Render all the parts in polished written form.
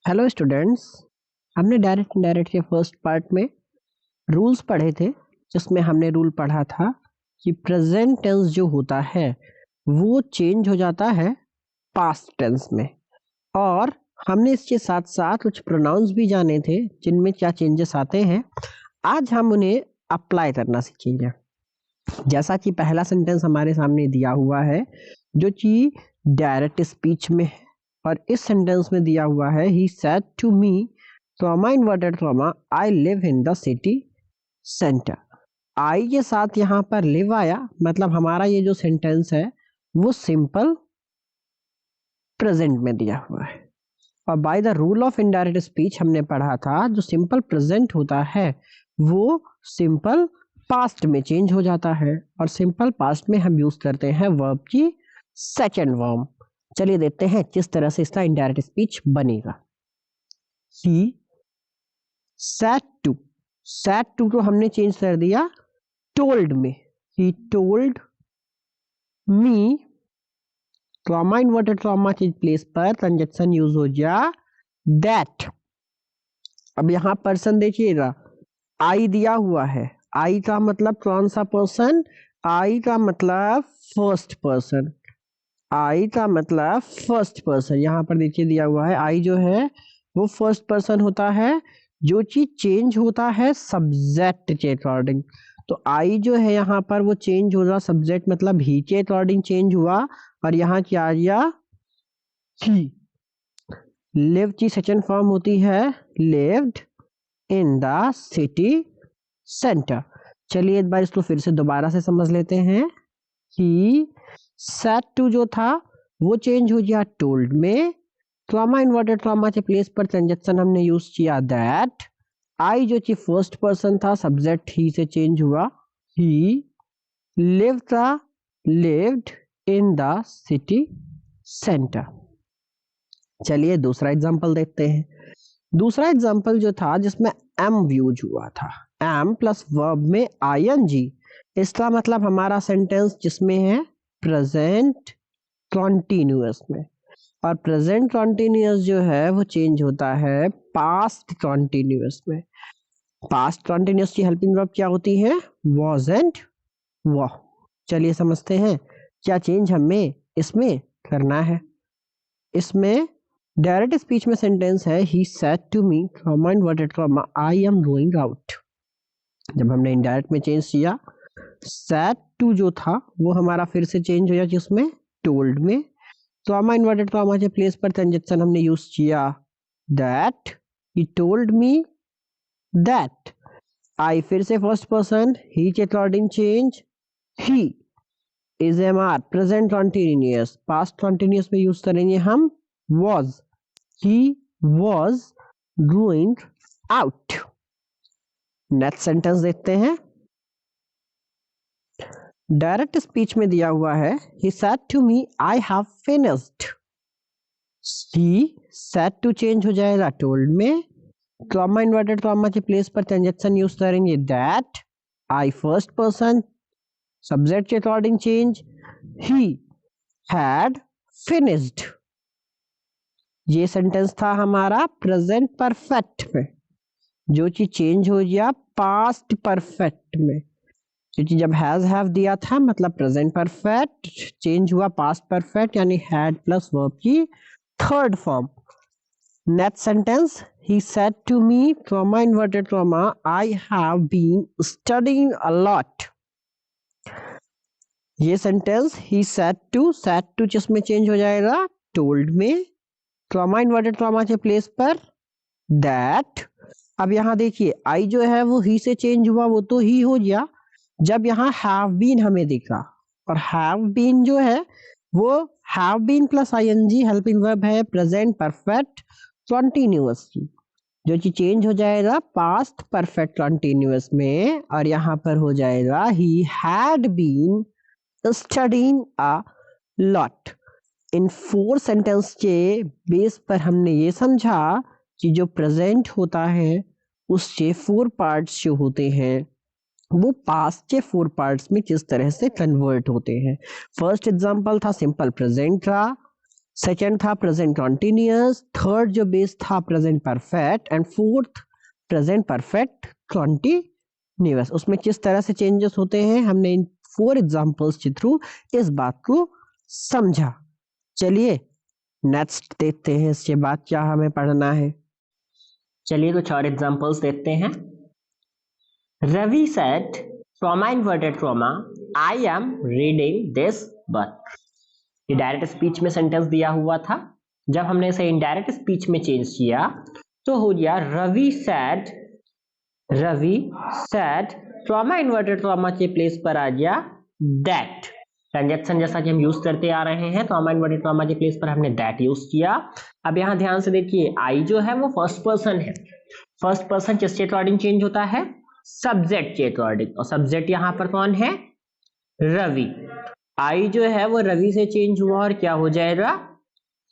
Hello students. हमने direct indirect के first part में रूल्स पढ़े थे, जिसमें हमने रूल पढ़ा था कि प्रेजेंट टेंस जो होता है वो चेंज हो जाता है पास्ट टेंस में, और हमने इसके साथ साथ कुछ प्रोनाउंस भी जाने थे जिनमें क्या चेंजेस आते हैं। आज हम उन्हें अप्लाई करना सीखेंगे। जैसा कि पहला सेंटेंस हमारे सामने दिया हुआ है जो कि डायरेक्ट स्पीच में है, और इस सेंटेंस में दिया हुआ है he said to me trauma inverted trauma I live in the city centre. आई के साथ यहाँ पर लिव आया, मतलब हमारा ये जो सेंटेंस है वो सिंपल प्रेजेंट में दिया हुआ है। और by the rule of indirect speech हमने पढ़ा था जो सिंपल प्रेजेंट होता है वो सिंपल पास्ट में चेंज हो जाता है, और सिंपल पास्ट में हम यूज करते हैं वर्ब की सेकंड फॉर्म। चलिए देखते हैं किस तरह से इसका इनडायरेक्ट स्पीच बनेगा। ही सैड टू को हमने चेंज कर दिया टोल्ड में। He told me, trauma inverted trauma की प्लेस पर कंजक्शन यूज हो गया दैट। अब यहां पर्सन देखिएगा, आई दिया हुआ है। आई का मतलब कौन सा पर्सन? आई का मतलब फर्स्ट पर्सन। आई का मतलब फर्स्ट पर्सन, यहाँ पर देखिए दिया हुआ है आई जो है वो फर्स्ट पर्सन होता है जो चीज चेंज होता है सब्जेक्ट के अकॉर्डिंग। तो आई जो है यहाँ पर वो चेंज होगा सब्जेक्ट, मतलब ही के अकॉर्डिंग चेंज हुआ, और यहाँ क्या आ गया ही। लिव की सेकंड फॉर्म होती है lived in the city centre. चलिए एक बार इसको फिर से दोबारा से समझ लेते हैं। ही सेड टू जो था वो चेंज हो गया टोल्ड में। ट्रॉमा इन्वर्टेड ट्रॉमा के प्लेस पर कंजक्शन हमने यूज किया दैट। आई जो कि फर्स्ट पर्सन था, सब्जेक्ट ही से चेंज हुआ ही। लिव था lived in the city centre. चलिए दूसरा एग्जांपल देखते हैं। दूसरा एग्जांपल जो था जिसमें एम यूज हुआ था, एम प्लस वर्ब में आईएनजी। इसका मतलब हमारा सेंटेंस जिसमें है प्रेजेंट कॉन्टिन्यूअस में, और प्रेजेंट कॉन्टिन्यूअस जो है वो चेंज होता है पास्ट कॉन्टिन्यूअस में। पास्ट कॉन्टिन्यूअस की हेल्पिंग वर्ब क्या होती है? वॉज एंड वर। चलिए समझते हैं क्या चेंज हमें इसमें करना है। इसमें डायरेक्ट स्पीच में सेंटेंस है he said to me trauma inverted trauma I am going out. जब हमने इनडायरेक्ट में चेंज किया, सेड टू जो था वो हमारा फिर से चेंज हो गया जिसमें टोल्ड में। ट्रॉमा इन्वर्टेड ट्रॉमा के प्लेस पर कंजक्शन हमने यूज किया that. He told me that. आई फिर से फर्स्ट पर्सन, ही के according change he. Is M R present continuous, past continuous में यूज करेंगे हम was। he was going out। Next sentence देखते हैं। डायरेक्ट स्पीच में दिया हुआ है he said to me I have finished। he said to change हो जाएगा told में। ट्रॉमा इन्वर्टेड ट्रॉमा के प्लेस पर कंजक्शन यूज करेंगे that. I first person, subject के according change he had finished। ये सेंटेंस था हमारा प्रेजेंट परफेक्ट में, जो कि चेंज हो गया पास्ट परफेक्ट में, क्योंकि जब हैज हैव दिया था मतलब प्रेजेंट परफेक्ट, चेंज हुआ पास्ट परफेक्ट यानी हैड प्लस वर्ब की third form. Next sentence he said to me trauma inverted trauma I have been studying a lot. ये सेंटेंस ही सेड टू जिसमें change हो जाएगा टोल्ड में। Trauma inverted trauma के place पर that. अब यहां देखिए आई जो है वो ही से चेंज हुआ, वो तो ही हो गया जब यहाँ हैव बीन हमें दिखा, और हैव बीन जो है वो have been plus ING helping verb है प्रेजेंट परफेक्ट कॉन्टिन्यूअस की, जो कि चेंज हो जाएगा पास्ट परफेक्ट कॉन्टिन्यूअस में, और यहाँ पर हो जाएगा he had been studying a lot. इन 4 सेंटेंस के बेस पर हमने ये समझा कि जो प्रेजेंट होता है उसके 4 पार्ट्स जो होते हैं वो पास्ट के 4 पार्ट्स में किस तरह से कन्वर्ट होते हैं। फर्स्ट एग्जांपल था सिंपल प्रेजेंट का, सेकेंड था प्रेजेंट कॉन्टिन्यूअस, थर्ड जो बेस था present perfect, and fourth present perfect continuous. उसमें किस तरह से चेंजेस होते हैं हमने इन 4 एग्जांपल्स के थ्रू इस बात को समझा। चलिए नेक्स्ट देखते हैं इसके बाद क्या हमें पढ़ना है। चलिए कुछ और एग्जांपल्स देखते हैं। Ravi said trauma inverted trauma, I am reading this book. ये डायरेक्ट स्पीच में सेंटेंस दिया हुआ था, जब हमने इसे इनडायरेक्ट स्पीच में चेंज किया तो हो गया Ravi said trauma inverted trauma के प्लेस पर आ गया दैट। ट्रांजेक्शन जैसा कि हम यूज करते आ रहे हैं, ट्रॉमा इन्वर्टेड ट्रॉमा के प्लेस पर हमने दैट यूज किया। अब यहाँ ध्यान से देखिए, आई जो है वो फर्स्ट पर्सन है। फर्स्ट पर्सन किसके अकॉर्डिंग चेंज होता है? सब्जेक्ट के अकॉर्डिंग, और सब्जेक्ट यहाँ पर कौन है? रवि। आई जो है वो रवि से चेंज हुआ और क्या हो जाएगा?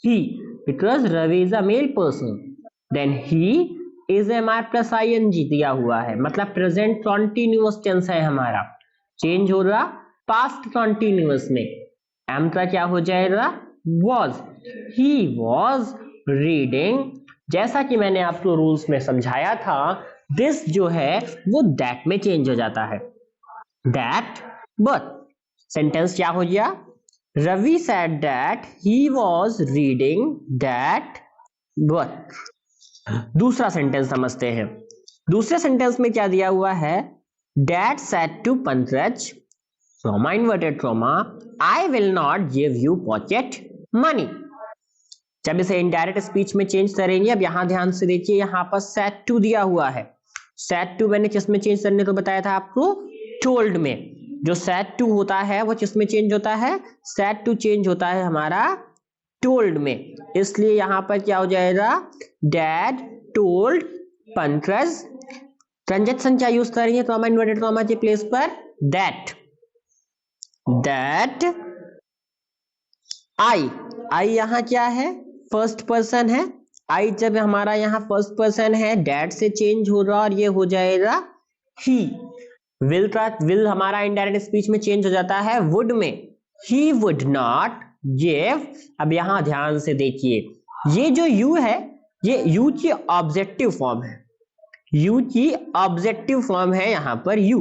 He, because Ravi is a male person. Then he is am are plus ING दिया हुआ है, मतलब प्रेजेंट कॉन्टिन्यूअस टेंस है हमारा, चेंज हो रहा पास्ट कॉन्टिन्यूअस में। एम का क्या हो जाएगा? वॉज। ही वॉज रीडिंग, जैसा कि मैंने आपको रूल्स में समझाया था, दिस जो है वो दैट में चेंज हो जाता है, दैट बट। सेंटेंस क्या हो गया? Ravi said that he was reading that book। दूसरा सेंटेंस समझते हैं। दूसरे सेंटेंस में क्या दिया हुआ है? Dad said to Pankaj, trauma inverted trauma, I will not give you pocket money। जब इसे इनडायरेक्ट स्पीच में चेंज करेंगे, अब यहां ध्यान से देखिए, यहां पर said to दिया हुआ है। said to मैंने किस में चेंज करने को बताया था आपको? told में। जो said to होता है वो किस में चेंज होता है? said to चेंज होता है हमारा told में। इसलिए यहां पर क्या हो जाएगा? Dad told Pankaj. ट्रांजेक्शन क्या यूज करेंगे ट्रॉमा इन्वर्टेड ट्रॉमा के प्लेस पर? दैट आई यहां क्या है? फर्स्ट पर्सन है। आई जब हमारा यहाँ फर्स्ट पर्सन है, डैड से चेंज हो रहा और ये हो जाएगा ही। विल हमारा इनडायरेक्ट स्पीच में चेंज हो जाता है वुड में। He would not give. अब यहां ध्यान से देखिए, ये जो यू है ये यू की ऑब्जेक्टिव फॉर्म है। यू की ऑब्जेक्टिव फॉर्म है यहाँ पर यू,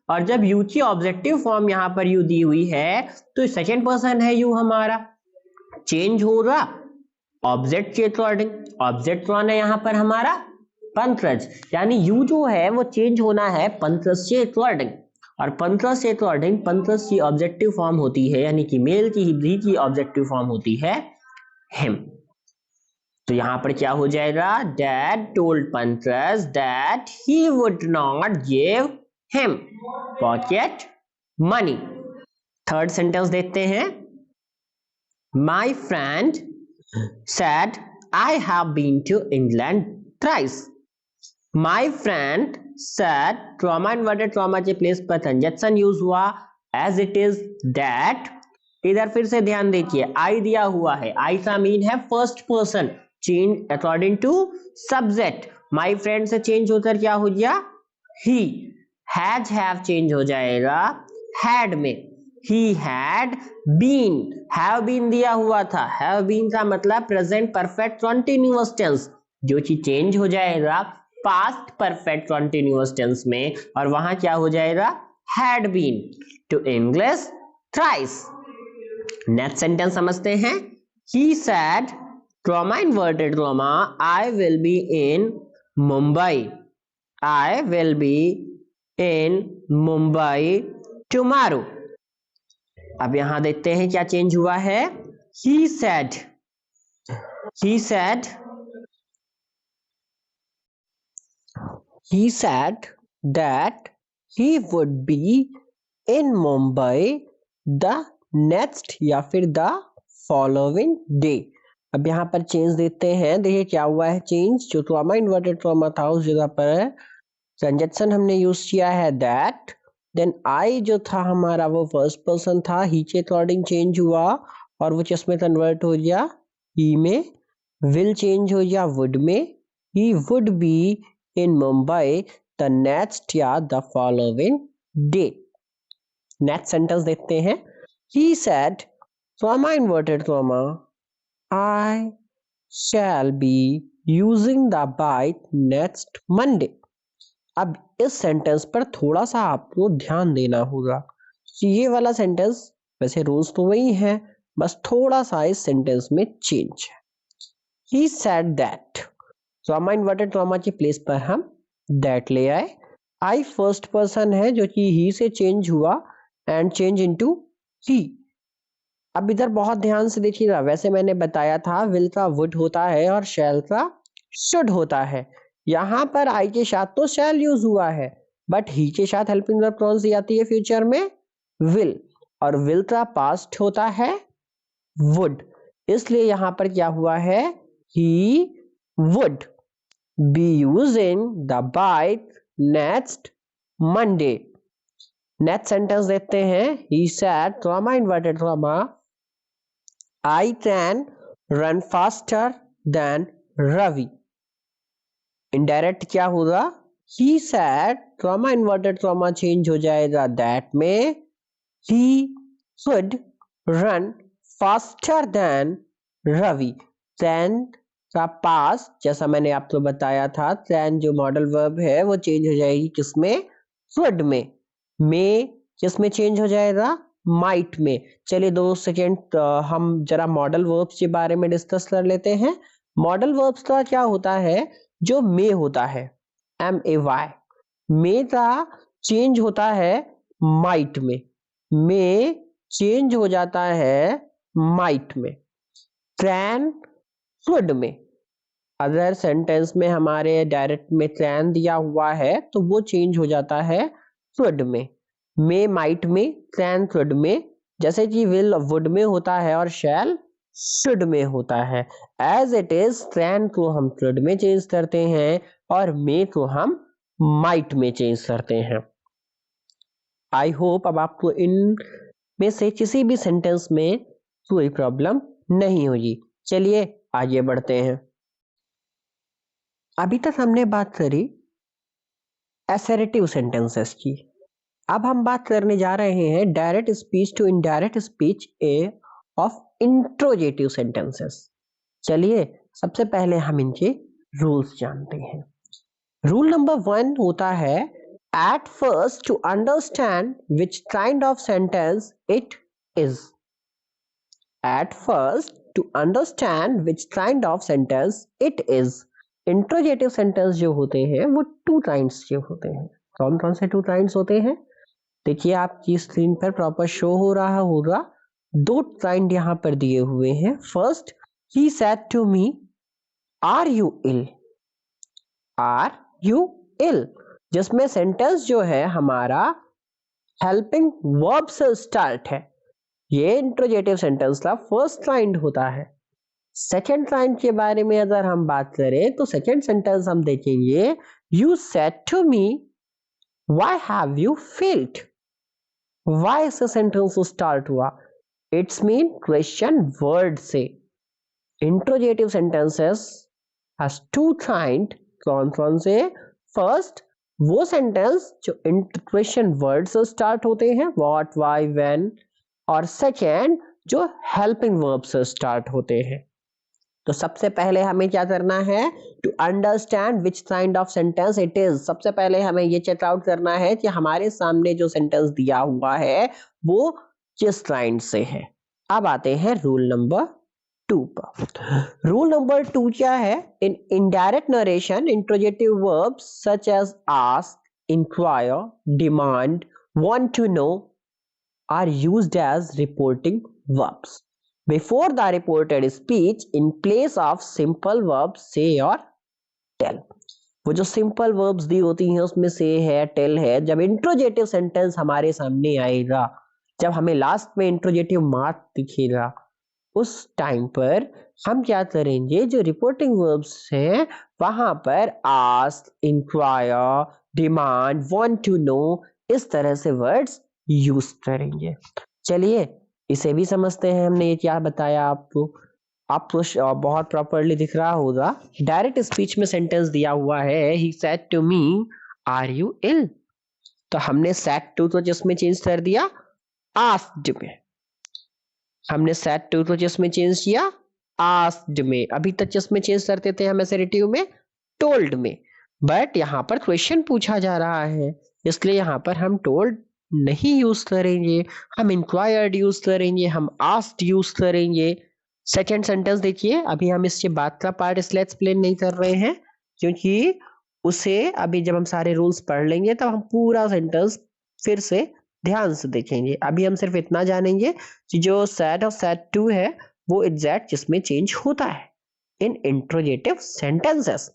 और जब यू की ऑब्जेक्टिव फॉर्म यहाँ पर यू दी हुई है तो सेकेंड पर्सन है यू हमारा, चेंज हो रहा ऑब्जेक्ट के अकॉर्डिंग। ऑब्जेक्ट कौन है यहाँ पर हमारा? पंकज। यानी यू जो है वो चेंज होना है पंकज के अकॉर्डिंग, और पंकज के अकॉर्डिंग पंकज की ऑब्जेक्टिव फॉर्म होती है, यानी कि मेल की ही की ऑब्जेक्टिव फॉर्म होती है हिम। तो यहां पर क्या हो जाएगा? Dad told Pankaj that he would not give him pocket money. Third sentence देखते हैं। My friend said I have been to England thrice। My friend said trauma inverted trauma के प्लेस पर कंजक्शन यूज हुआ as it is that। इधर फिर से ध्यान देखिए, I दिया हुआ है, I का मीन है first person, change according to subject. My friend से चेंज होकर क्या हो गया? He। हैज हैव चेंज हो जाएगा had में। He had been, have been दिया हुआ था, have been का मतलब प्रेजेंट परफेक्ट कॉन्टिन्यूअस टेंस, जो कि चेंज हो जाएगा पास्ट परफेक्ट कॉन्टिन्यूअस टेंस में, और वहां क्या हो जाएगा? had been to English thrice। Next sentence समझते हैं। He said trauma inverted trauma, I will be in Mumbai। I will be in Mumbai tomorrow। अब यहां देखते हैं क्या चेंज हुआ है। he said that he would be in Mumbai the next या फिर the following day। अब यहाँ पर चेंज देते हैं, देखिए क्या हुआ है चेंज। जो ट्रॉमा इन्वर्टेड ट्रॉमा था उस जगह पर कंजक्शन हमने यूज किया है दैट। देन आई जो था हमारा वो फर्स्ट पर्सन था, ही के अकॉर्डिंग चेंज हुआ और वो किसमें कन्वर्ट हो गया? ही में। विल चेंज हो गया वुड में। He would be in Mumbai the next या the following day. Next sentence देखते हैं। He said trauma inverted trauma, I shall be using the bike next Monday. अब इस सेंटेंस पर थोड़ा सा आपको ध्यान देना होगा। ये वाला सेंटेंस वैसे रूल्स तो वही है, बस थोड़ा सा इस सेंटेंस में चेंज है। He said that, trauma inverted trauma के प्लेस पर हम that ले आए। I फर्स्ट पर्सन है जो कि he से चेंज हुआ एंड चेंज इनटू he। अब इधर बहुत ध्यान से देखिएगा, वैसे मैंने बताया था will का would होता है और shall का should होता है। यहाँ पर I के साथ तो shall यूज हुआ है, बट he के साथ हेल्पिंग वर्ब कौन सी आती है फ्यूचर में? will, और will का पास्ट होता है would, इसलिए यहाँ पर क्या हुआ है? he would be using the bike next Monday। Next sentence देखते हैं। he said, trauma inverted trauma, I can run faster than Ravi। Indirect क्या होगा? he said, trauma inverted trauma change हो जाएगा that में, he should run faster than Ravi। then का पास, जैसा मैंने आपको बताया था, then जो मॉडल वर्ब है वो चेंज हो जाएगी किसमें? should में किसमें चेंज हो जाएगा? माइट में। चलिए 2 सेकेंड हम जरा मॉडल वर्ब्स के बारे में डिस्कस कर लेते हैं। मॉडल वर्ब्स का क्या होता है? जो मे होता है, MAY, मे का चेंज होता है माइट में, मे चेंज हो जाता है माइट में। कैन शुड में, अगर सेंटेंस में हमारे डायरेक्ट में कैन दिया हुआ है तो वो चेंज हो जाता है शुड में। मे माइट में, कैन शुड में, जैसे कि विल वुड में होता है और शैल शुड में होता है। एज इट इज, कैन को हम शुड में चेंज करते हैं और मे को हम माइट में चेंज करते हैं। आई होप अब आपको इन में से किसी भी सेंटेंस में कोई प्रॉब्लम नहीं होगी। चलिए आगे बढ़ते हैं। अभी तक हमने बात करी असर्टिव सेंटेंसेस की, अब हम बात करने जा रहे हैं direct speech to indirect speech of interrogative sentences. चलिए सबसे पहले हम इनके रूल्स जानते हैं। रूल नंबर 1 होता है, at first to understand which kind of sentence it is. At first to understand which kind of sentence it is. Interrogative sentence जो होते हैं वो 2 काइंड्स के होते हैं। कौन कौन से 2 काइंड्स होते हैं? देखिए आपकी स्क्रीन पर प्रॉपर शो हो रहा होगा, 2 काइंड यहाँ पर दिए हुए हैं। First, he said to me, are you ill? are you ill, जिसमें सेंटेंस जो है हमारा हेल्पिंग वर्ब से स्टार्ट है। ये इंट्रोगेटिव सेंटेंस का फर्स्ट काइंड होता है। सेकेंड काइंड के बारे में अगर हम बात करें तो सेकेंड सेंटेंस हम देखेंगे, you said to me, why have you failed? why से सेंटेंस स्टार्ट हुआ, इट्स मीन क्वेश्चन वर्ड से। Interrogative sentences has 2 kind. कौन कौन से? फर्स्ट, वो सेंटेंस जो क्वेश्चन वर्ड से स्टार्ट होते हैं, व्हाट, व्हाई, व्हेन, और सेकेंड जो हेल्पिंग वर्ब से स्टार्ट होते हैं। तो सबसे पहले हमें क्या करना है? To understand which kind of sentence it is. सबसे पहले हमें ये चेक आउट करना है कि हमारे सामने जो सेंटेंस दिया हुआ है वो किस काइंड से है। अब आते हैं रूल नंबर 2 पर। रूल नंबर 2 क्या है? In indirect narration, interrogative verbs such as ask, inquire, demand, want to know are used as reporting verbs before the reported speech in place of simple verbs say or tell। वो जो simple verbs दी होती हैं उसमें से है, tell है, जब interrogative sentence हमारे सामने आएगा, जब हमें लास्ट में इंट्रोगेटिव मार्क दिखेगा, उस टाइम पर हम क्या करेंगे? जो रिपोर्टिंग वर्ब्स हैं वहां पर ask, inquire, demand, want to know, इस तरह से वर्ड्स यूज करेंगे। चलिए इसे भी समझते हैं। हमने ये क्या बताया आपको बहुत प्रॉपर्ली दिख रहा होगा। डायरेक्ट स्पीच में सेंटेंस दिया हुआ है, he said to me, are you ill? तो हमने said to तो जिसमें चेंज कर दिया asked में, हमने said to तो जिसमें चेंज किया आस्क्ड में, अभी तक जिसमें चेंज करते थे हम असर्टिव में टोल्ड में, बट यहाँ पर क्वेश्चन पूछा जा रहा है इसलिए यहाँ पर हम टोल्ड नहीं यूज करेंगे, हम इंक्वायर्ड यूज करेंगे, हम आस्क्ड यूज करेंगे। सेकेंड सेंटेंस देखिए, अभी हम इसके बाद का पार्ट इसलिए एक्सप्लेन नहीं कर रहे हैं क्योंकि उसे अभी जब हम सारे रूल्स पढ़ लेंगे तब हम पूरा सेंटेंस फिर से ध्यान से देखेंगे। अभी हम सिर्फ इतना जानेंगे कि जो सैड और सैड टू है वो एग्जैक्ट जिसमें चेंज होता है in interrogative sentences.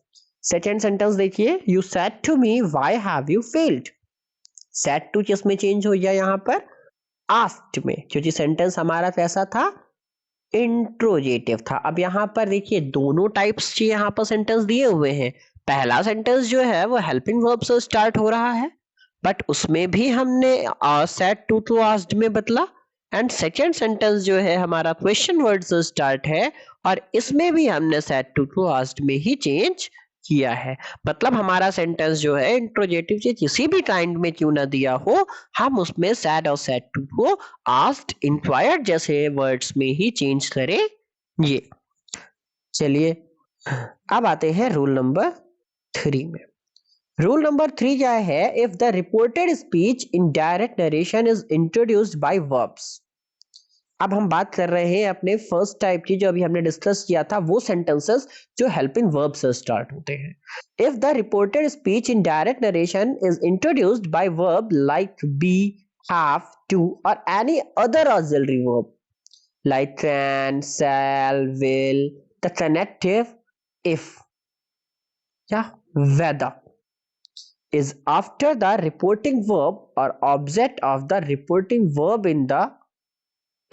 Second sentence देखिए, you said to me why have you failed. Said to किसमें चेंज हो गया यहाँ पर? आस्क्ड में, क्योंकि सेंटेंस हमारा कैसा था? इंट्रोगेटिव था। अब यहाँ पर देखिए दोनों टाइप्स के यहाँ पर सेंटेंस दिए हुए हैं। पहला सेंटेंस जो है वो हेल्पिंग वर्ब से स्टार्ट हो रहा है बट उसमें भी हमने सेड टू तो आस्क्ड में बदला, एंड सेकेंड सेंटेंस जो है हमारा क्वेश्चन वर्ड से स्टार्ट है और इसमें भी हमने सेड टू तो आस्क्ड में ही चेंज किया है। मतलब हमारा सेंटेंस जो है इंट्रोगेटिव से किसी भी काइंड में क्यों ना दिया हो, हम उसमें सैड और सैड टू को आस्क्ड, इंक्वायर्ड जैसे वर्ड्स में ही चेंज करेंगे। चलिए अब आते हैं रूल नंबर 3 में। रूल नंबर 3 क्या है? If the reported speech in direct narration is introduced bye verbs. अब हम बात कर रहे हैं अपने फर्स्ट टाइप की, जो अभी हमने डिस्कस किया था, वो सेंटेंसेस जो हेल्पिंग वर्ब से स्टार्ट होते हैं। If the reported speech in direct narration is introduced by verb like be, have, to और any other auxiliary verb like can, shall, will, the connective if या whether is after the reporting verb or object of the reporting verb in the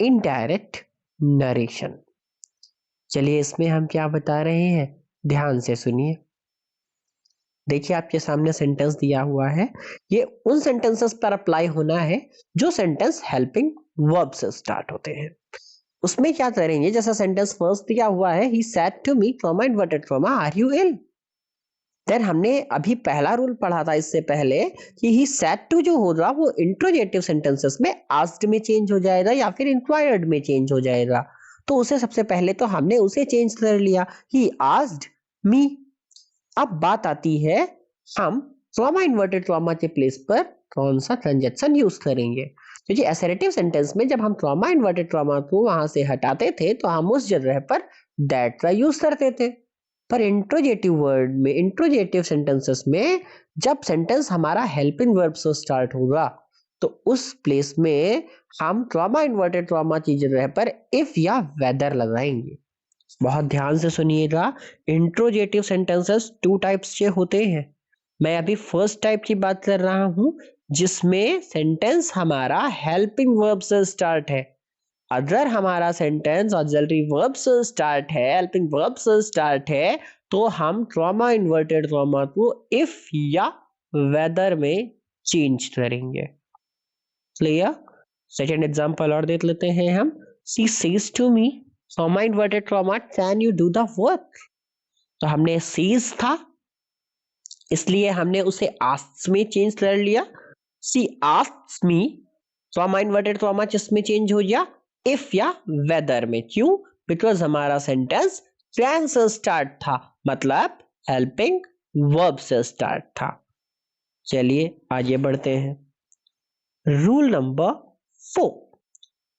indirect narration। चलिए इसमें हम क्या बता रहे हैं, ध्यान से सुनिए। देखिए आपके सामने सेंटेंस दिया हुआ है, ये उन सेंटेंसेस पर अप्लाई होना है जो सेंटेंस हेल्पिंग वर्ब से स्टार्ट होते हैं। उसमें क्या करेंगे, जैसा सेंटेंस फर्स्ट दिया हुआ है, he said to me, inverted comma, are you ill? Then हमने अभी पहला रूल पढ़ा था इससे पहले कि ही सेड टू जो होगा वो इंट्रोगेटिव सेंटेंसेस में आस्क्ड में चेंज हो जाएगा या फिर इंक्वायर्ड में चेंज हो जाएगा। तो उसे सबसे पहले तो हमने उसे चेंज कर लिया, ही आस्क्ड मी। अब बात आती है हम ट्रॉमा इन्वर्टेड ट्रॉमा के प्लेस पर कौन सा कंजक्शन यूज करेंगे, क्योंकि असर्टिव सेंटेंस में जब हम ट्रॉमा इन्वर्टेड ट्रॉमा को वहां से हटाते थे तो हम उस जगह पर दैट का यूज करते थे। पर इंट्रोगेटिव वर्ड में, इंट्रोगेटिव सेंटेंसेस में जब सेंटेंस हमारा हेल्पिंग वर्ब से स्टार्ट होगा तो उस प्लेस में हम ट्रॉमा इन्वर्टेड ट्रॉमा की जगह पर इफ या वेदर लगाएंगे। बहुत ध्यान से सुनिएगा, इंट्रोगेटिव सेंटेंसेस 2 टाइप्स के होते हैं। मैं अभी फर्स्ट टाइप की बात कर रहा हूं जिसमें सेंटेंस हमारा हेल्पिंग वर्ब से स्टार्ट है। अगर हमारा सेंटेंस ऑक्सिलरी वर्ब से स्टार्ट है, हेल्पिंग वर्ब से स्टार्ट है, तो हम ट्रॉमा इन्वर्टेड ट्रॉमा को इफ या वेदर में चेंज करेंगे। क्लियर? सेकेंड एग्जांपल और देख लेते हैं हम। She says to me, trauma inverted trauma, can you do the work? तो हमने सीज था इसलिए हमने उसे आस्क्स में चेंज कर लिया। She asks me, trauma inverted trauma किसमें चेंज हो गया? इफ या वेदर में। क्यों? बिकॉज हमारा सेंटेंस कैन से स्टार्ट था, मतलब हेल्पिंग वर्ब से स्टार्ट था। चलिए आगे बढ़ते हैं। Rule number 4,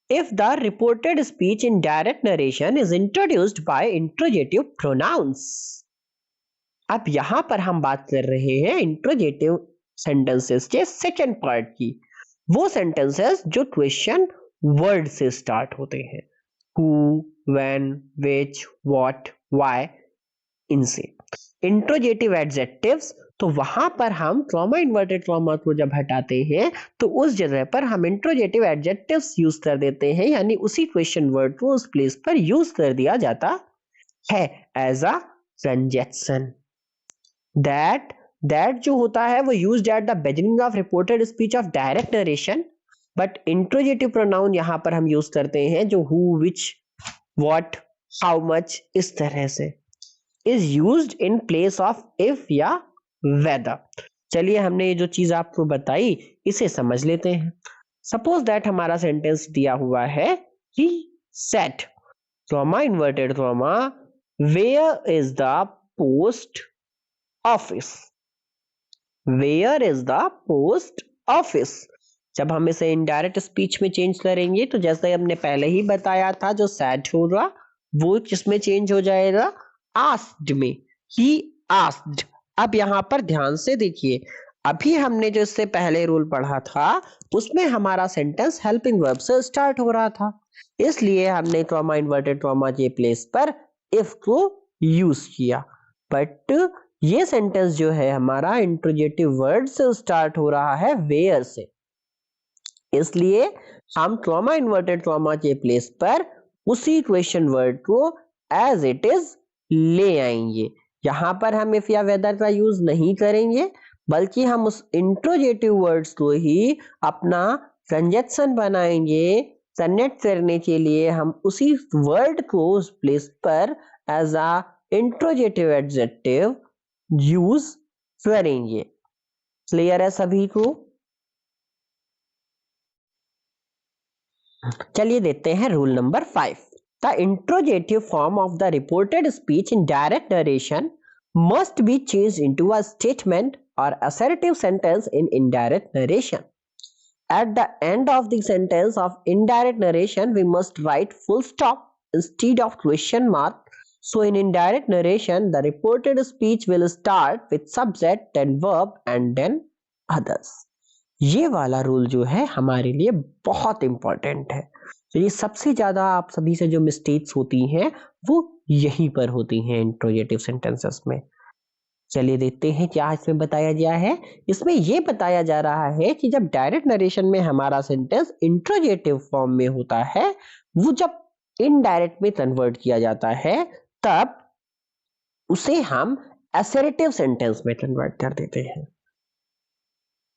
if the reported speech in direct narration is introduced by interrogative pronouns। अब यहां पर हम बात कर रहे हैं इंट्रोगेटिव सेंटेंसेस के सेकेंड पार्ट की, वो सेंटेंसेस जो क्वेश्चन वर्ड से स्टार्ट होते हैं, who, when, which, what, why, इनसे। इंट्रोगेटिव एडजेक्टिव्स, तो वहां पर हम ट्रॉमा इन्वर्टेड ट्रॉमा को जब हटाते हैं तो उस जगह पर हम इंट्रोगेटिव एडजेक्टिव्स यूज कर देते हैं, यानी उसी क्वेश्चन वर्ड को उस प्लेस पर यूज कर दिया जाता है एज अ कंजक्शन। दैट जो होता है वो used at the beginning of reported speech of direct narration, but interrogative pronoun यहां पर हम यूज करते हैं जो who, which, what, how much, इस तरह से is used in place of if या वेदर। चलिए हमने ये जो चीज आपको बताई इसे समझ लेते हैं। सपोज दैट हमारा सेंटेंस दिया हुआ है he said, trauma inverted trauma, where is the post office, where is the post office. जब हम इसे इनडायरेक्ट स्पीच में चेंज करेंगे तो जैसे हमने पहले ही बताया था, जो सैड होगा वो किसमें चेंज हो जाएगा, आस्क्ड में, ही आस्क्ड। अब यहां पर ध्यान से देखिए, अभी हमने जो इससे पहले रूल पढ़ा था उसमें हमारा सेंटेंस हेल्पिंग वर्ब से स्टार्ट हो रहा था, इसलिए हमने ट्रॉमा इन्वर्टेड ट्रॉमा के प्लेस पर इफ को यूज किया। बट ये सेंटेंस जो है हमारा इंट्रोगेटिव वर्ड से स्टार्ट हो रहा है, वेयर से, इसलिए हम ट्रॉमा इन्वर्टेड ट्रॉमा के प्लेस पर उसी क्वेश्चन वर्ड को एज इट इज ले आएंगे। यहां पर हम इफ या वेदर का यूज नहीं करेंगे, बल्कि हम उस इंट्रोगेटिव वर्ड्स को ही अपना कंजक्शन बनाएंगे। कनेक्ट करने के लिए हम उसी वर्ड को उस प्लेस पर as a interrogative adjective use करेंगे। क्लियर है सभी को? चलिए देखते हैं rule number 5। The interrogative form of the reported speech in direct narration must be changed into a statement or assertive sentence in indirect narration. At the end of the sentence of indirect narration, we must write full stop instead of question mark. So in indirect narration, the reported speech will start with subject, then verb and then others. ये वाला rule जो है हमारे लिए बहुत important है। तो ये सबसे ज्यादा आप सभी से जो मिस्टेक्स होती हैं वो यहीं पर होती हैं इंट्रोगेटिव सेंटेंसेस में। चलिए देखते हैं क्या इसमें बताया गया है। इसमें ये बताया जा रहा है कि जब डायरेक्ट नरेशन में हमारा सेंटेंस इंट्रोगेटिव फॉर्म में होता है, वो जब इनडायरेक्ट में कन्वर्ट किया जाता है तब उसे हम असर्टिव सेंटेंस में कन्वर्ट कर देते हैं।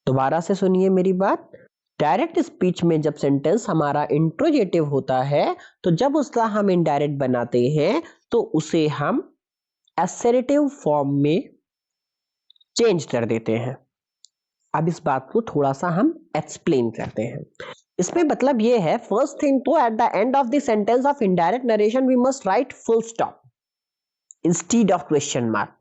दोबारा से सुनिए मेरी बात। डायरेक्ट स्पीच में जब सेंटेंस हमारा इंट्रोगेटिव होता है तो जब उसका हम इनडायरेक्ट बनाते हैं तो उसे हम असर्टिव फॉर्म में चेंज कर देते हैं। अब इस बात को थोड़ा सा हम एक्सप्लेन करते हैं। इसमें मतलब ये है, फर्स्ट थिंग तो at the end of the sentence of indirect narration we must write full stop instead of question mark.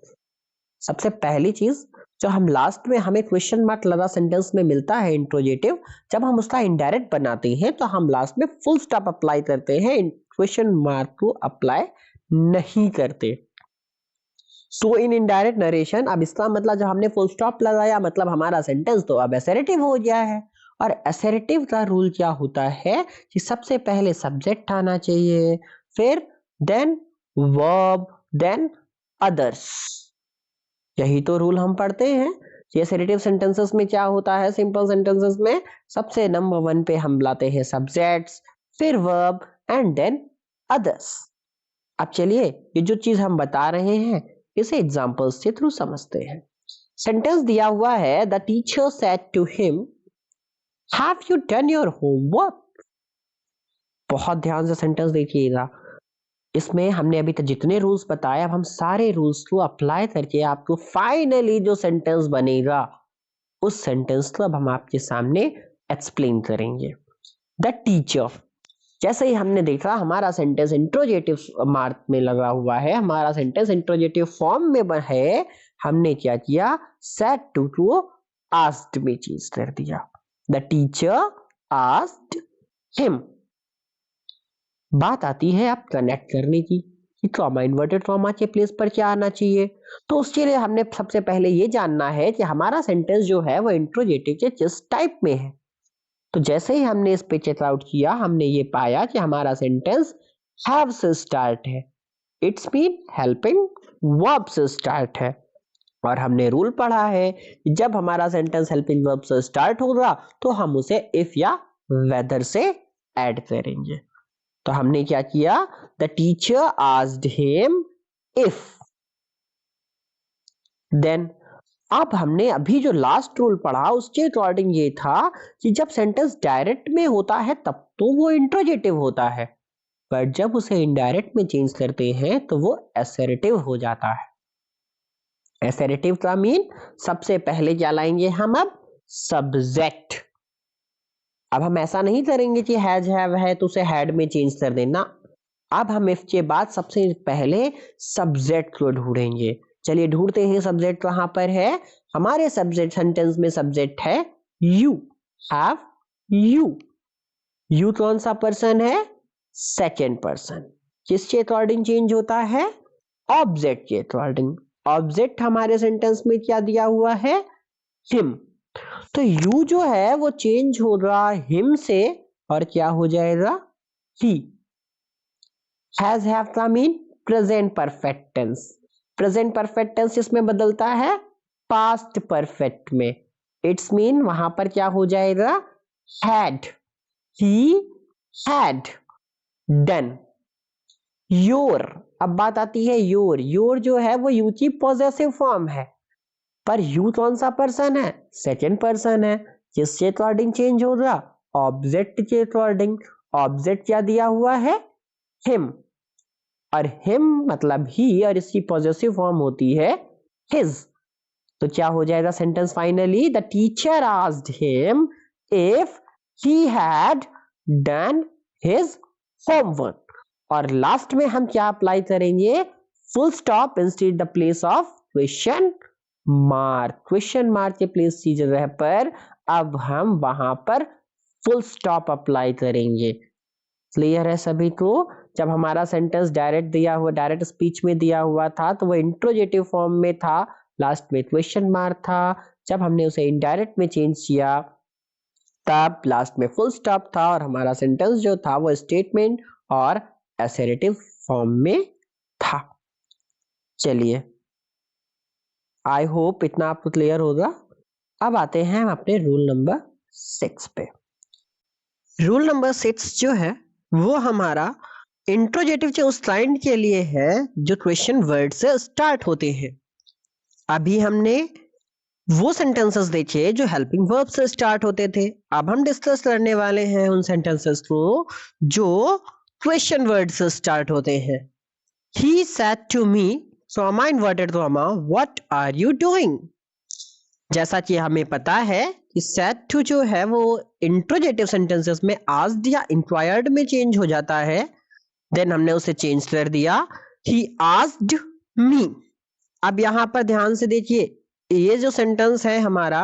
सबसे पहली चीज, जो हम लास्ट में हमें क्वेश्चन मार्क लगा सेंटेंस में मिलता है इंट्रोगेटिव, जब हम उसका इनडायरेक्ट बनाते हैं तो हम लास्ट में फुल स्टॉप अप्लाई करते हैं, क्वेश्चन मार्क को अप्लाई नहीं करते। सो इन इनडायरेक्ट नरेशन, अब इसका मतलब जब हमने फुल स्टॉप लगाया मतलब हमारा सेंटेंस तो अब असर्टिव हो गया है। और असर्टिव का रूल क्या होता है कि सबसे पहले सब्जेक्ट आना चाहिए, फिर देन वर्ब, देन अदर्स। यही तो रूल हम पढ़ते हैं कि असर्टिव सेंटेंसेस में क्या होता है। सिंपल सेंटेंसेस में सबसे नंबर 1 पे हम लाते हैं सब्जेक्ट्स, फिर वर्ब एंड देन अदर्स। अब चलिए ये जो चीज हम बता रहे हैं इसे एग्जांपल्स के थ्रू समझते हैं। सेंटेंस दिया हुआ है, the teacher said to him, have you done your homework. बहुत ध्यान से सेंटेंस देखिएगा। इसमें हमने अभी तक जितने रूल्स बताए, अब हम सारे रूल्स को अप्लाई करके आपको फाइनली जो सेंटेंस बनेगा उस सेंटेंस को अब हम आपके सामने एक्सप्लेन करेंगे। द टीचर, जैसे ही हमने देखा हमारा सेंटेंस इंट्रोगेटिव मार्क में लगा हुआ है, हमारा सेंटेंस इंट्रोगेटिव फॉर्म में है, हमने क्या किया, सेड टू को आस्क्ड में चेंज कर दिया। The teacher asked him. बात आती है अब कनेक्ट करने की कि ट्रॉमा इन्वर्टेड ट्रॉमा के प्लेस पर क्या आना चाहिए। तो उसके लिए हमने सबसे पहले ये जानना है कि हमारा सेंटेंस जो है वो इंट्रोगेटिव के किस टाइप में है। तो जैसे ही हमने इस पे चेकआउट किया, हमने ये पाया कि हमारा सेंटेंस हैव से स्टार्ट है, इट्स मीन हेल्पिंग वर्ब से स्टार्ट है। और हमने रूल पढ़ा है कि जब हमारा सेंटेंस हेल्पिंग वर्ब से स्टार्ट होगा तो हम उसे इफ या वेदर से ऐड करेंगे। तो हमने क्या किया, the teacher asked him if, then अब हमने अभी जो लास्ट रूल पढ़ा उसके अकॉर्डिंग ये था कि जब सेंटेंस डायरेक्ट में होता है तब तो वो इंट्रोगेटिव होता है, पर जब उसे इनडायरेक्ट में चेंज करते हैं तो वो असर्टिव हो जाता है। असर्टिव का मीन सबसे पहले क्या लाएंगे हम, अब सब्जेक्ट। अब हम ऐसा नहीं करेंगे कि हैज हैव है तो उसे हैड में चेंज कर देना। अब हम इसके बाद सबसे पहले सब्जेक्ट को ढूंढेंगे। चलिए ढूंढते हैं सब्जेक्ट कहां पर है। हमारे सब्जेक्ट सेंटेंस में सब्जेक्ट है यू, हैव यू। यू कौन सा पर्सन है? Second person. किसके अकॉर्डिंग चेंज होता है? ऑब्जेक्ट के अकॉर्डिंग। ऑब्जेक्ट हमारे सेंटेंस में क्या दिया हुआ है? हिम। तो यू जो है वो चेंज होगा हिम से और क्या हो जाएगा? ही। हैज हैव का mean present perfect tense. Present perfect tense इसमें बदलता है पास्ट परफेक्ट में। इट्स मीन वहां पर क्या हो जाएगा? Had. He had done. Your, अब बात आती है योर। योर जो है वो यू की पॉजेसिव फॉर्म है, पर यू कौन सा पर्सन है? सेकेंड पर्सन है। किसके अकॉर्डिंग चेंज होगा? ऑब्जेक्ट के अकॉर्डिंग। ऑब्जेक्ट क्या दिया हुआ है? हिम। और हिम मतलब ही, और इसकी पॉजेसिव फॉर्म होती है हिज। तो क्या हो जाएगा sentence finally? The teacher asked him if he had done his homework. और लास्ट में हम क्या अप्लाई करेंगे? Full stop instead the place of question mark. Question mark के प्लेस की जगह पर अब हम वहां पर फुल स्टॉप अप्लाई करेंगे। क्लियर है सभी को? जब हमारा सेंटेंस डायरेक्ट दिया हुआ, डायरेक्ट स्पीच में दिया हुआ था तो वो इंट्रोगेटिव फॉर्म में था, लास्ट में क्वेश्चन मार्क था। जब हमने उसे इनडायरेक्ट में चेंज किया तब लास्ट में फुल स्टॉप था और हमारा सेंटेंस जो था वो स्टेटमेंट और असर्टिव फॉर्म में था। चलिए, आई होप इतना आपको क्लियर होगा। अब आते हैं हम अपने रूल नंबर 6 पे। रूल नंबर 6 जो है वो हमारा इंट्रोगेटिव के उस काइंड के लिए है जो क्वेश्चन वर्ड से स्टार्ट होते हैं। अभी हमने वो सेंटेंसेस देखे जो हेल्पिंग वर्ब से स्टार्ट होते थे। अब हम डिस्कस करने वाले हैं उन सेंटेंसेस को जो क्वेश्चन वर्ड से स्टार्ट होते हैं। He said to me, comma inverted comma, what are you doing? जैसा कि हमें पता है कि said to जो है वो इंट्रोगेटिव सेंटेंसेस में asked या inquired में चेंज हो जाता है। देन हमने उसे चेंज कर दिया, he asked me। अब यहां पर ध्यान से देखिए, ये जो सेंटेंस है हमारा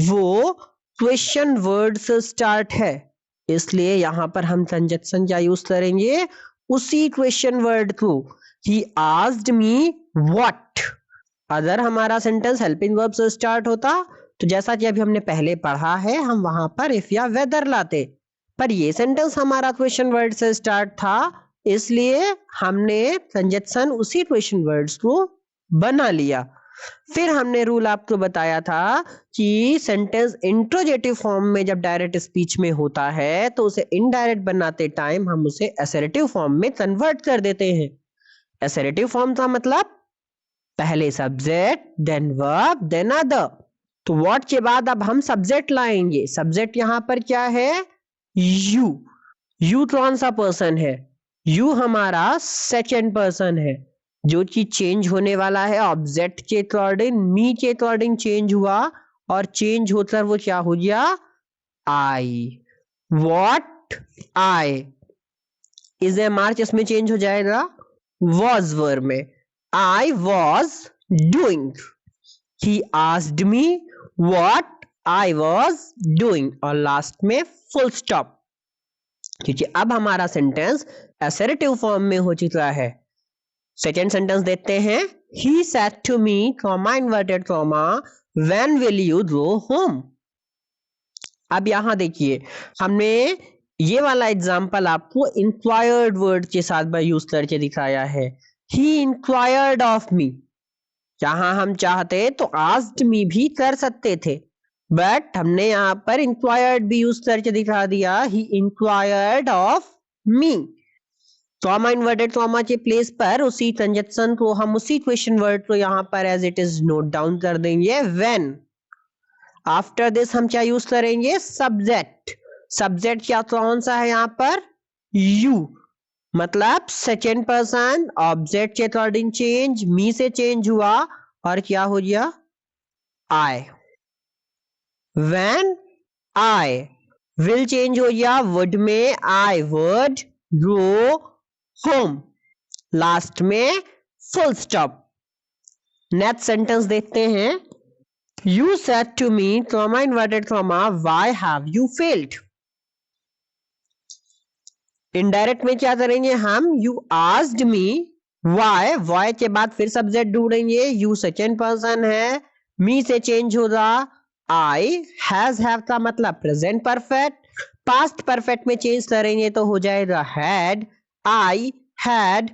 वो क्वेश्चन वर्ड से स्टार्ट है, इसलिए यहां पर हम कंजक्शन क्या यूज करेंगे? उसी क्वेश्चन वर्ड को। he asked me what। अगर हमारा सेंटेंस हेल्पिंग वर्ब से स्टार्ट होता तो जैसा कि अभी हमने पहले पढ़ा है हम वहां पर इफ या वेदर लाते, पर ये सेंटेंस हमारा क्वेश्चन वर्ड से स्टार्ट था, इसलिए हमने कंजक्शन उसी क्वेश्चन वर्ड्स को बना लिया। फिर हमने रूल आपको बताया था कि सेंटेंस इंट्रोगेटिव फॉर्म में जब डायरेक्ट स्पीच में होता है तो उसे इनडायरेक्ट बनाते टाइम हम उसे असर्टिव फॉर्म में कन्वर्ट कर देते हैं। असर्टिव फॉर्म का मतलब पहले subject then verb then other. तो व्हाट के बाद अब हम सब्जेक्ट लाएंगे। सब्जेक्ट यहां पर क्या है? यू। यू कौन सा पर्सन है? यू हमारा सेकंड पर्सन है जो कि चेंज होने वाला है ऑब्जेक्ट के अकॉर्डिंग। मी के अकॉर्डिंग चेंज हुआ और चेंज होकर वो क्या हो गया? आई। व्हाट? आई। इज ए मार्च इसमें चेंज हो जाएगा वॉज वर्ब में। I was doing. He asked me what I was doing और लास्ट में फुल स्टॉप, क्योंकि अब हमारा सेंटेंस असर्टिव फॉर्म में हो चुका है। सेकेंड सेंटेंस देखते हैं। He said to me, comma inverted comma, when will you go home? अब यहां देखिए, हमने ये वाला एग्जाम्पल आपको इंक्वायर्ड वर्ड के साथ में यूज करके दिखाया है। He inquired of me। यहां हम चाहते तो asked me भी कर सकते थे, बट हमने यहां पर इंक्वायर्ड भी यूज करके दिखा दिया। He inquired of me। Comma inverted comma के प्लेस पर उसी कंजक्शन को हम उसी क्वेश्चन वर्ड को यहां पर as it is note down कर देंगे व्हेन। आफ्टर दिस हम क्या यूज करेंगे? सब्जेक्ट। सब्जेक्ट क्या कौन सा है यहां पर? यू, मतलब सेकेंड पर्सन। ऑब्जेक्ट के अकॉर्डिंग चेंज, मी से चेंज हुआ और क्या हो गया? I. When I. Will change हो गया वुड में, I would. Go home, last में फुल स्टॉप। नेक्स्ट सेंटेंस देखते हैं। You said to me comma inverted comma why have you failed. Indirect में क्या करेंगे हम, यू आस्क्ड मी व्हाई के बाद फिर सब्जेक्ट ढूंढेंगे, यू सेकंड पर्सन है, मी से चेंज होगा, आई हैज हैव का मतलब प्रेजेंट परफेक्ट, पास्ट परफेक्ट में चेंज करेंगे तो हो जाएगा had, I had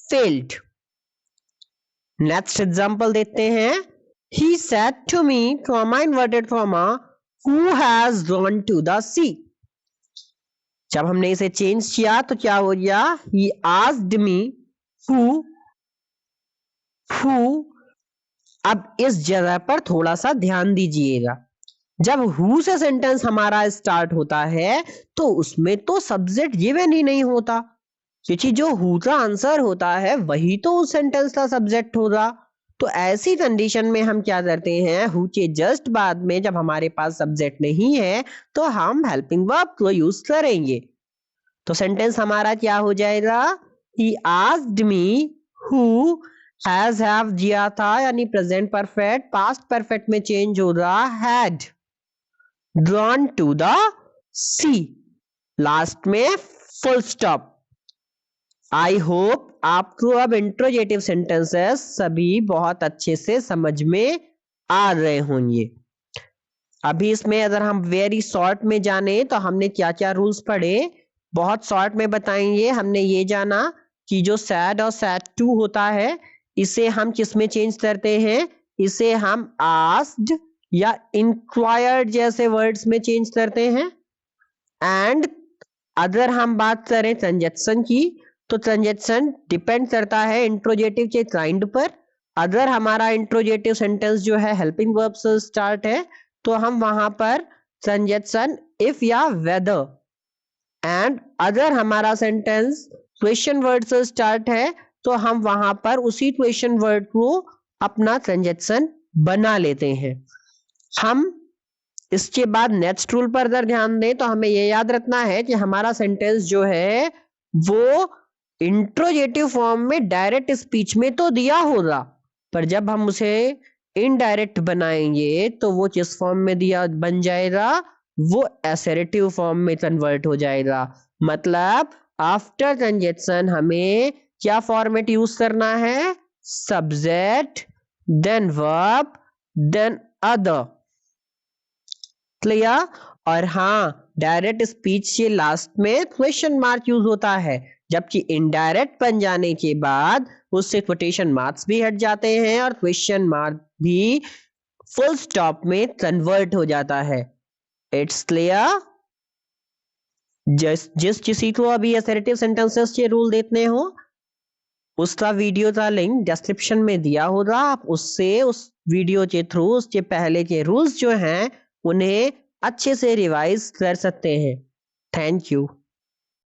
failed. Next example देखते हैं। He said to me comma inverted comma who has gone to the sea. जब हमने इसे चेंज किया तो क्या हो गया, ही आस्क्ड मी हु। अब इस जगह पर थोड़ा सा ध्यान दीजिएगा। जब हु से सेंटेंस हमारा स्टार्ट होता है तो उसमें तो सब्जेक्ट गिवन ही नहीं होता, क्योंकि जो हु का आंसर होता है वही तो उस सेंटेंस का सब्जेक्ट होगा। तो ऐसी कंडीशन में हम क्या करते हैं, हु के जस्ट बाद में जब हमारे पास सब्जेक्ट नहीं है तो हम हेल्पिंग वर्ब को यूज करेंगे। तो सेंटेंस हमारा क्या हो जाएगा, he asked me who has have दिया था यानी प्रेजेंट परफेक्ट, पास्ट परफेक्ट में चेंज होगा had gone to the sea, last में फुल स्टॉप। आई होप आपको अब इंट्रोगेटिव सेंटेंसेस सभी बहुत अच्छे से समझ में आ रहे होंगे। अभी इसमें अगर हम वेरी शॉर्ट में जाने तो हमने क्या क्या रूल्स पढ़े, बहुत शॉर्ट में बताएंगे। हमने ये जाना कि जो सैड और सैड टू होता है इसे हम किस में चेंज करते हैं, इसे हम आस्क्ड या इंक्वायर्ड जैसे वर्ड्स में चेंज करते हैं। एंड अगर हम बात करें ट्रांजैक्शन की तो ट्रांजैक्शन डिपेंड करता है इंट्रोगेटिव के काइंड पर। अगर हमारा इंट्रोगेटिव सेंटेंस जो है हेल्पिंग वर्ब से स्टार्ट है तो हम वहां पर ट्रांजैक्शन इफ या वेदर, एंड अगर हमारा सेंटेंस क्वेश्चन वर्ड से स्टार्ट है तो हम वहां पर उसी क्वेश्चन वर्ड को अपना ट्रांजैक्शन बना लेते हैं। हम इसके बाद नेक्स्ट रूल पर अगर ध्यान दें तो हमें यह याद रखना है कि हमारा सेंटेंस जो है वो इंट्रोगेटिव फॉर्म में डायरेक्ट स्पीच में तो दिया होगा, पर जब हम उसे इनडायरेक्ट बनाएंगे तो वो किस फॉर्म में दिया बन जाएगा, वो एसरेटिव फॉर्म में कन्वर्ट हो जाएगा। मतलब आफ्टर कंजक्शन हमें क्या फॉर्मेट यूज करना है, subject then verb then other, clear. और हाँ, डायरेक्ट स्पीच के लास्ट में क्वेश्चन मार्क यूज होता है, जबकि इनडायरेक्ट बन जाने के बाद उससे क्वोटेशन मार्क्स भी हट जाते हैं और क्वेश्चन मार्क भी फुल स्टॉप में कन्वर्ट हो जाता है। It's clear. जिस किसी को अभी असर्टिव सेंटेंसेस के रूल देखने हो उसका वीडियो का लिंक डिस्क्रिप्शन में दिया होगा, आप उससे उस वीडियो के थ्रू उसके पहले के रूल्स जो हैं उन्हें अच्छे से रिवाइज कर सकते हैं। Thank you.